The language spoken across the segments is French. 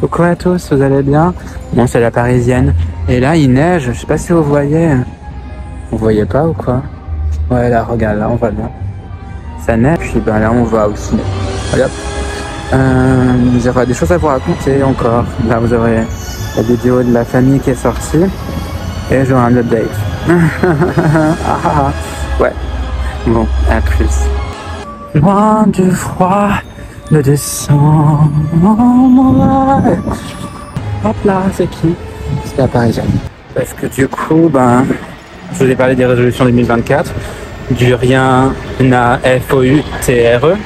Coucou à tous, vous allez bien? Bon, c'est la Parisienne. Et là, il neige, je sais pas si vous voyez. Vous voyez pas ou quoi? Ouais, là, regarde, là, on voit bien. Ça neige, puis ben là, on voit aussi. Regarde. J'aurai des choses à vous raconter encore. Là, vous aurez la vidéo de la famille qui est sortie. Et j'aurai un update. Ouais. Bon, à plus. Loin du froid de décembre. Hop là, c'est qui? C'est la Parisienne. Parce que du coup, ben, je vous ai parlé des résolutions 2024. Du rien à FOUTRE.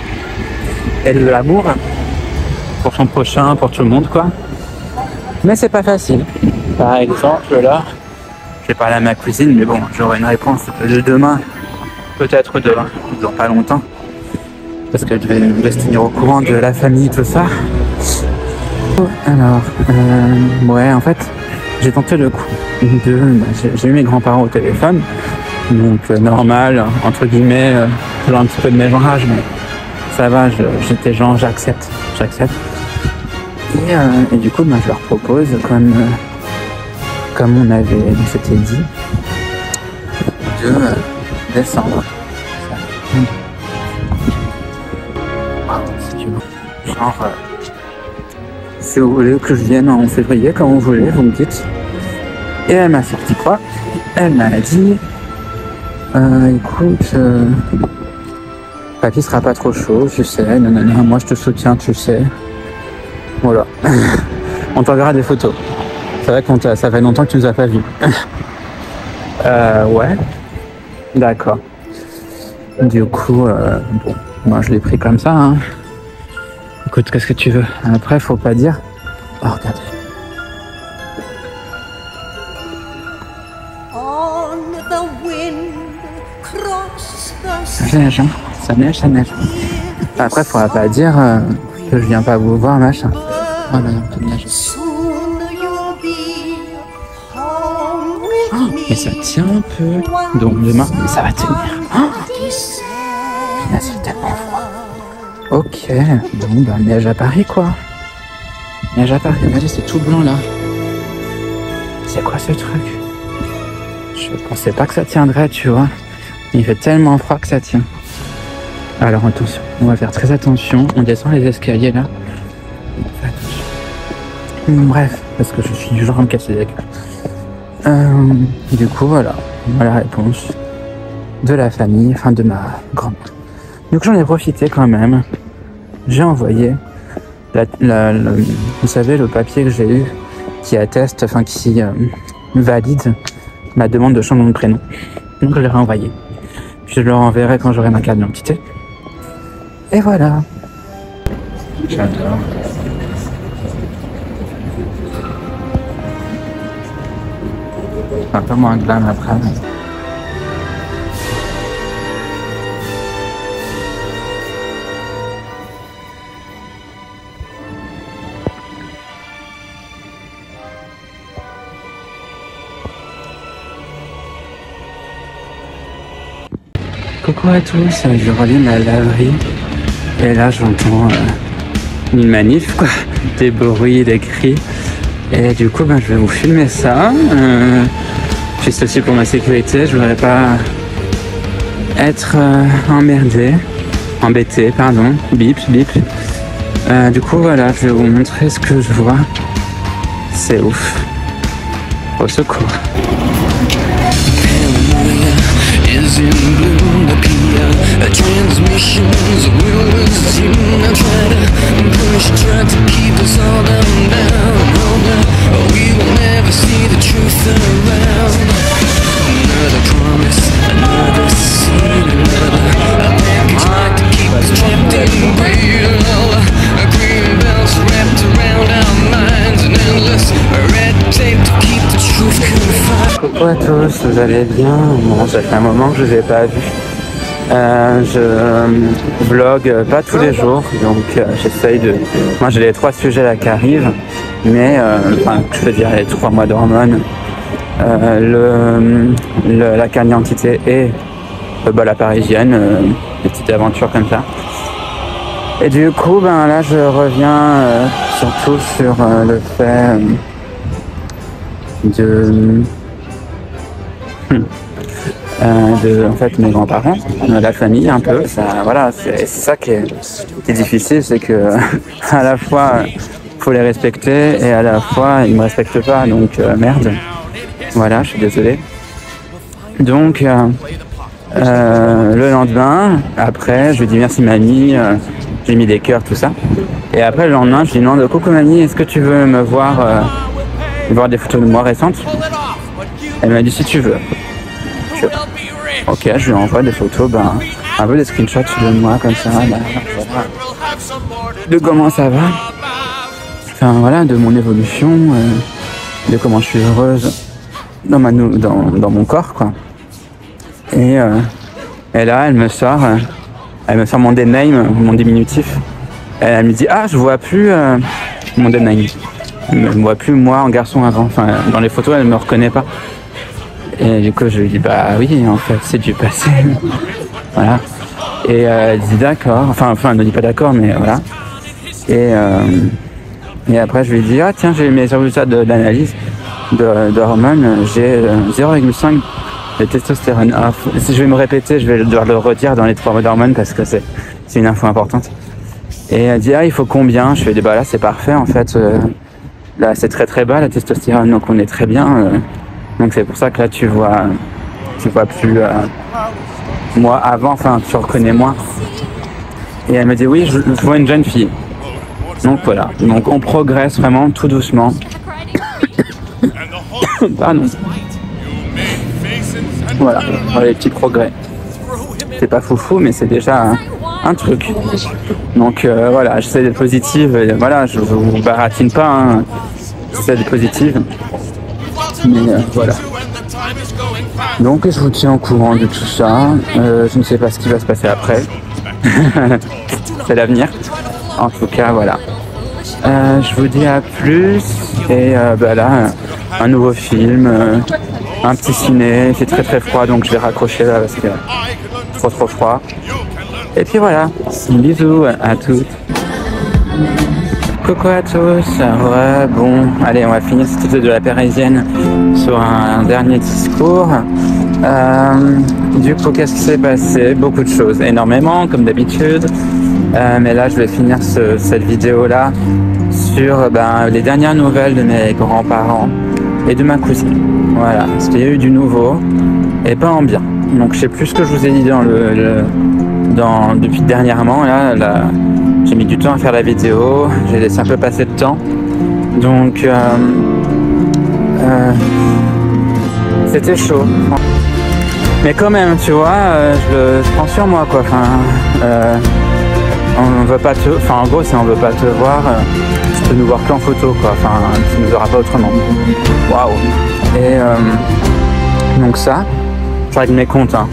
Et de l'amour. Pour son prochain, pour tout le monde, quoi. Mais c'est pas facile. Par exemple, là, j'ai parlé à ma cousine, mais bon, j'aurai une réponse de demain. Peut-être demain, dans pas longtemps. Parce que je vais se tenir au courant de la famille, tout ça. Alors, ouais, en fait, j'ai tenté le coup j'ai eu mes grands-parents au téléphone. Donc, normal, entre guillemets, toujours un petit peu de mégenrage, mais ça va, j'étais genre, j'accepte. Et du coup, ben, je leur propose, comme on s'était dit, de descendre. Genre, si vous voulez que je vienne en février, quand vous voulez, vous me dites. Et elle m'a sorti quoi? Elle m'a dit, écoute, papy sera pas trop chaud, tu sais, nanana, moi je te soutiens, tu sais. Voilà. On t'enverra des photos. C'est vrai que ça fait longtemps que tu nous as pas vus. Ouais. D'accord. Du coup, bon, moi je l'ai pris comme ça, hein. Écoute, qu'est-ce que tu veux? Après, faut pas dire. Oh, regardez. Ça neige, hein? Ça neige. Après, faudra pas dire que je viens pas vous voir, machin. Oh là là, ça neige. Oh, mais ça tient un peu. Donc demain, ça va tenir. Oh, c'est tellement froid. Ok, bon, ben neige à Paris, quoi. Neige à Paris, regardez, c'est tout blanc, là. C'est quoi ce truc? Je pensais pas que ça tiendrait, tu vois. Il fait tellement froid que ça tient. Alors attention, on va faire très attention. On descend les escaliers, là. Bref, parce que je suis du genre à me casser les gueules. Du coup, voilà la réponse de la famille, enfin de ma grand-mère. Donc j'en ai profité quand même. J'ai envoyé, vous savez, le papier que j'ai eu qui atteste, enfin qui valide ma demande de changement de prénom. Donc je l'ai renvoyé. Puis je leur enverrai quand j'aurai ma carte d'identité. Et voilà. J'adore. Un peu moins glam après. Coucou à tous, je reviens de la laverie et là j'entends une manif, quoi, des bruits, des cris et du coup ben, je vais vous filmer ça, juste aussi pour ma sécurité, je voudrais pas être embêté, pardon, bip. Du coup voilà, je vais vous montrer ce que je vois, c'est ouf, au secours. Is in bloom, appear transmissions will resume. I try to keep us all down. We will never see the truth around. Another promise, another seed, a package like to keep us trapped in greed. Green belts wrapped around our minds, and endless red tape to keep the truth confined. Coucou à tous, vous allez bien? Bon, ça fait un moment que je vous ai pas vu. Je vlog pas tous les jours, donc j'essaye de... Moi j'ai les 3 sujets là qui arrivent, mais enfin, je veux dire les 3 mois d'hormones, la carte d'identité et la Parisienne, des petites aventures comme ça. Et du coup, ben là, je reviens surtout sur le fait de en fait mes grands-parents, la famille un peu. Ça, voilà, c'est ça qui est difficile, c'est que à la fois faut les respecter et à la fois ils me respectent pas, donc merde. Voilà, je suis désolé. Donc le lendemain, après, je lui dis merci mamie, j'ai mis des cœurs, tout ça. Et après le lendemain, je lui demande coucou mamie, est-ce que tu veux me voir des photos de moi récentes? Elle m'a dit si tu veux. Ok, je lui envoie des photos, un peu des screenshots de moi comme ça, voilà, de comment ça va, enfin voilà, de mon évolution, de comment je suis heureuse dans mon corps, quoi. Et là, elle me sort mon name, mon diminutif. Elle me dit ah, je vois plus mon name. Elle me voit plus moi en garçon avant. Enfin, dans les photos, elle me reconnaît pas. Et du coup, je lui dis bah oui, en fait, c'est du passé. Voilà. Et elle dit d'accord. Enfin, elle ne dit pas d'accord, mais voilà. Et après, je lui dis ah tiens, j'ai mes résultats d'analyse de hormones. J'ai 0,5 de testostérone. Ah, si je vais me répéter, je vais devoir le redire dans les 3 mots d'hormones parce que c'est une info importante. Et elle dit ah, il faut combien? Je fais bah là, c'est parfait en fait. Là, c'est très très bas la testostérone, donc on est très bien. Donc c'est pour ça que là tu vois plus moi avant, enfin tu reconnais moins. Et elle me dit oui, je vois une jeune fille. Donc voilà, donc on progresse vraiment tout doucement. Pardon. Voilà, les petits progrès. C'est pas foufou, mais c'est déjà un truc. Donc voilà, j'essaie d'être positive. Et voilà, je vous baratine pas. Hein. J'essaie d'être positive. Mais voilà. Donc je vous tiens au courant de tout ça. Je ne sais pas ce qui va se passer après. C'est l'avenir. En tout cas, voilà. Je vous dis à plus. Et là, un nouveau film, un petit ciné. C'est très très froid, donc je vais raccrocher là parce que trop froid. Et puis voilà. Bisous à toutes. Coucou à tous, bon, allez, on va finir cette épisode de la Parisienne sur un dernier discours. Du coup, qu'est-ce qui s'est passé? Beaucoup de choses, énormément, comme d'habitude. Mais là, je vais finir cette vidéo-là sur les dernières nouvelles de mes grands-parents et de ma cousine. Voilà, parce qu'il y a eu du nouveau et pas en bien. Donc, je sais plus ce que je vous ai dit depuis dernièrement, là j'ai mis du temps à faire la vidéo, j'ai laissé un peu passer de temps, donc c'était chaud. Mais quand même, tu vois, je prends sur moi, quoi. Enfin, on veut pas en gros, si on veut pas te voir, tu peux nous voir qu'en photo, quoi. Enfin, tu nous verras pas autrement. Waouh. Et donc ça, je règle mes comptes, hein.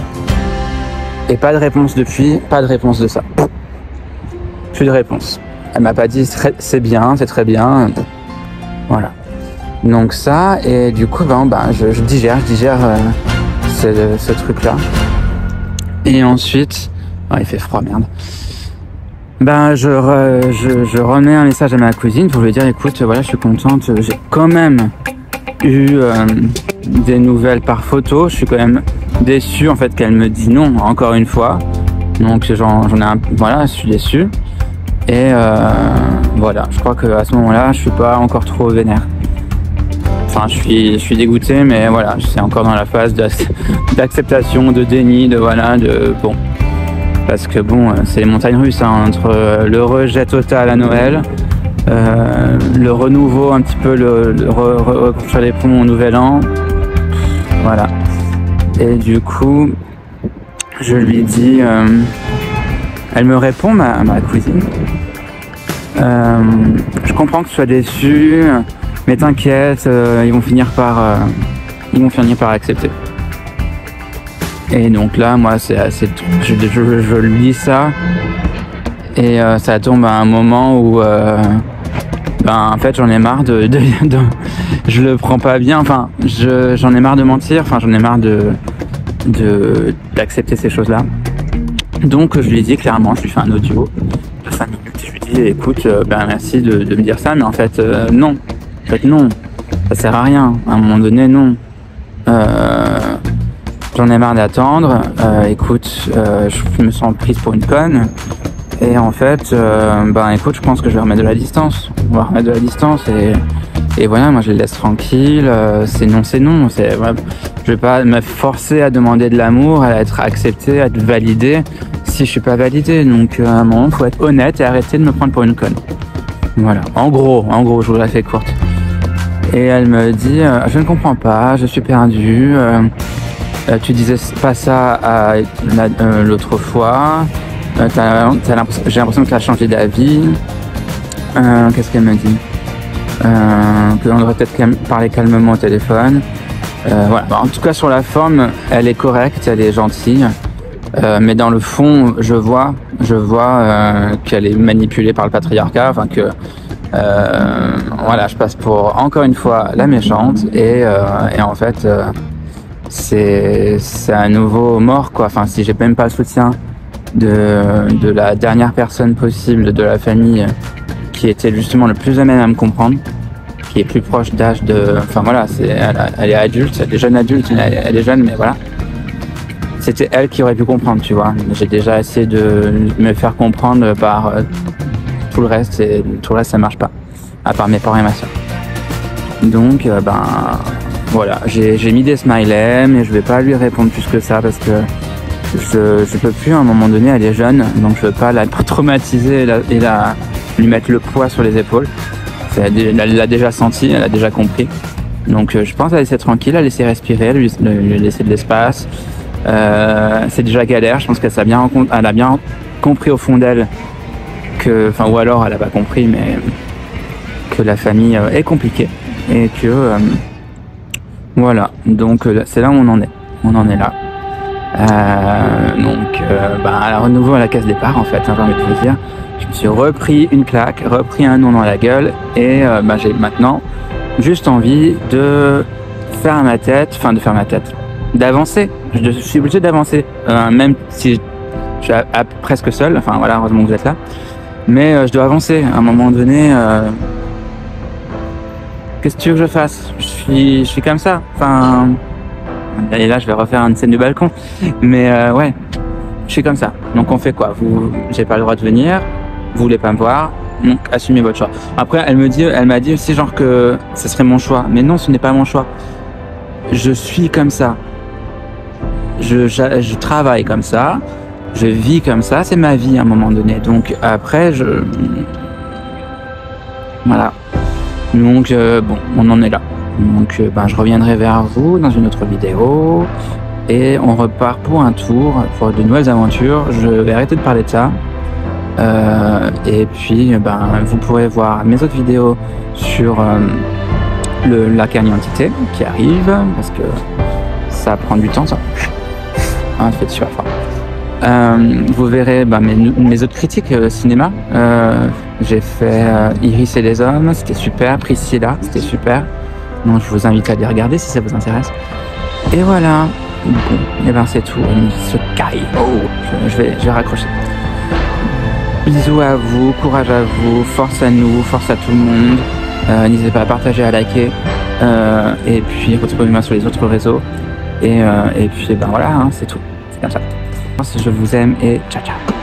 Et pas de réponse depuis, pas de réponse de ça. Plus de réponse. Elle m'a pas dit c'est bien, c'est très bien. Voilà. Donc ça, et du coup, je digère ce truc-là. Et ensuite, il fait froid, merde. Je remets un message à ma cousine pour lui dire écoute, voilà, je suis contente, j'ai quand même eu des nouvelles par photo. Je suis quand même déçu en fait qu'elle me dit non encore une fois. Donc j'en ai voilà, je suis déçu. Et voilà, je crois que à ce moment-là, je suis pas encore trop vénère. Enfin, je suis dégoûté, mais voilà, c'est encore dans la phase d'acceptation, de déni, bon. Parce que bon, c'est les montagnes russes, hein, entre le rejet total à Noël, le renouveau un petit peu, sur les ponts au Nouvel An, voilà. Et du coup, je lui dis, elle me répond, ma cousine, je comprends que tu sois déçu, mais t'inquiète, ils vont finir par accepter. Et donc là, moi, c'est assez, je lis ça, et ça tombe à un moment où, en fait, j'en ai marre je le prends pas bien. Enfin, j'en ai marre de mentir. Enfin, j'en ai marre d'accepter ces choses-là. Donc, je lui dis clairement, je lui fais un audio de 5 minutes. dit écoute, merci de me dire ça, mais en fait non. En fait non, ça sert à rien. À un moment donné, non. J'en ai marre d'attendre. Écoute, je me sens prise pour une conne. Et en fait, écoute, je pense que je vais remettre de la distance. On va remettre de la distance et voilà, moi je les laisse tranquilles. C'est non, c'est non. Je vais pas me forcer à demander de l'amour, à être accepté, à être validé si je suis pas validé. Donc à un moment, faut être honnête et arrêter de me prendre pour une conne. Voilà. En gros, je vous la fais courte. Et elle me dit, je ne comprends pas, je suis perdue. Tu disais pas ça l'autre fois. J'ai l'impression que tu as changé d'avis. Qu'est-ce qu'elle me dit? Qu'on devrait peut-être parler calmement au téléphone. Voilà. En tout cas, sur la forme, elle est correcte, elle est gentille. Mais dans le fond, je vois qu'elle est manipulée par le patriarcat. Enfin que voilà, je passe pour encore une fois la méchante et en fait c'est à nouveau mort quoi. Enfin, si j'ai même pas le soutien de la dernière personne possible de la famille qui était justement le plus à même à me comprendre, qui est plus proche d'âge de... Enfin voilà, elle est adulte, elle est jeune adulte, elle est jeune, mais voilà. C'était elle qui aurait pu comprendre, tu vois. J'ai déjà essayé de me faire comprendre par tout le reste, et tout le reste ça marche pas, à part mes parents et ma soeur. Donc voilà, j'ai mis des smileys, mais je vais pas lui répondre plus que ça parce que je peux plus, à un moment donné, elle est jeune, donc je veux pas la traumatiser et lui mettre le poids sur les épaules. Elle l'a déjà senti, elle a déjà compris. Donc je pense la laisser tranquille, la laisser respirer, lui laisser de l'espace. C'est déjà galère, je pense qu'elle a bien compris au fond d'elle que, enfin, ou alors elle a pas compris, mais que la famille est compliquée et que voilà. Donc c'est là où on en est. On en est là. Alors nouveau à la case départ en fait, j'ai envie de vous dire. Je me suis repris une claque, repris un nom dans la gueule et j'ai maintenant juste envie de faire ma tête, d'avancer. Je suis obligé d'avancer, même si je suis presque seul, enfin voilà, heureusement que vous êtes là. Mais je dois avancer, à un moment donné, qu'est-ce que tu veux que je fasse? Je suis comme ça, enfin... Et là je vais refaire une scène du balcon, mais ouais, je suis comme ça. Donc on fait quoi? J'ai pas le droit de venir, vous voulez pas me voir, donc assumez votre choix. Après elle m'a dit aussi genre que ce serait mon choix, mais non, ce n'est pas mon choix. Je suis comme ça, je travaille comme ça, je vis comme ça, c'est ma vie à un moment donné. Donc après voilà. Donc bon, on en est là. Donc je reviendrai vers vous dans une autre vidéo et on repart pour un tour, pour de nouvelles aventures. Je vais arrêter de parler de ça et puis vous pourrez voir mes autres vidéos sur la carte d'identité qui arrive parce que ça prend du temps ça. Fait sur la fin. Vous verrez mes autres critiques cinéma. J'ai fait Iris et les hommes, c'était super. Priscilla, c'était super. Donc je vous invite à les regarder si ça vous intéresse. Et voilà. Bon, et c'est tout. Ce caille. Oh, je vais raccrocher. Bisous à vous, courage à vous, force à nous, force à tout le monde. N'hésitez pas à partager, à liker. Et puis retrouvez-moi sur les autres réseaux. Et puis voilà, c'est tout. C'est comme ça. Je vous aime et ciao ciao.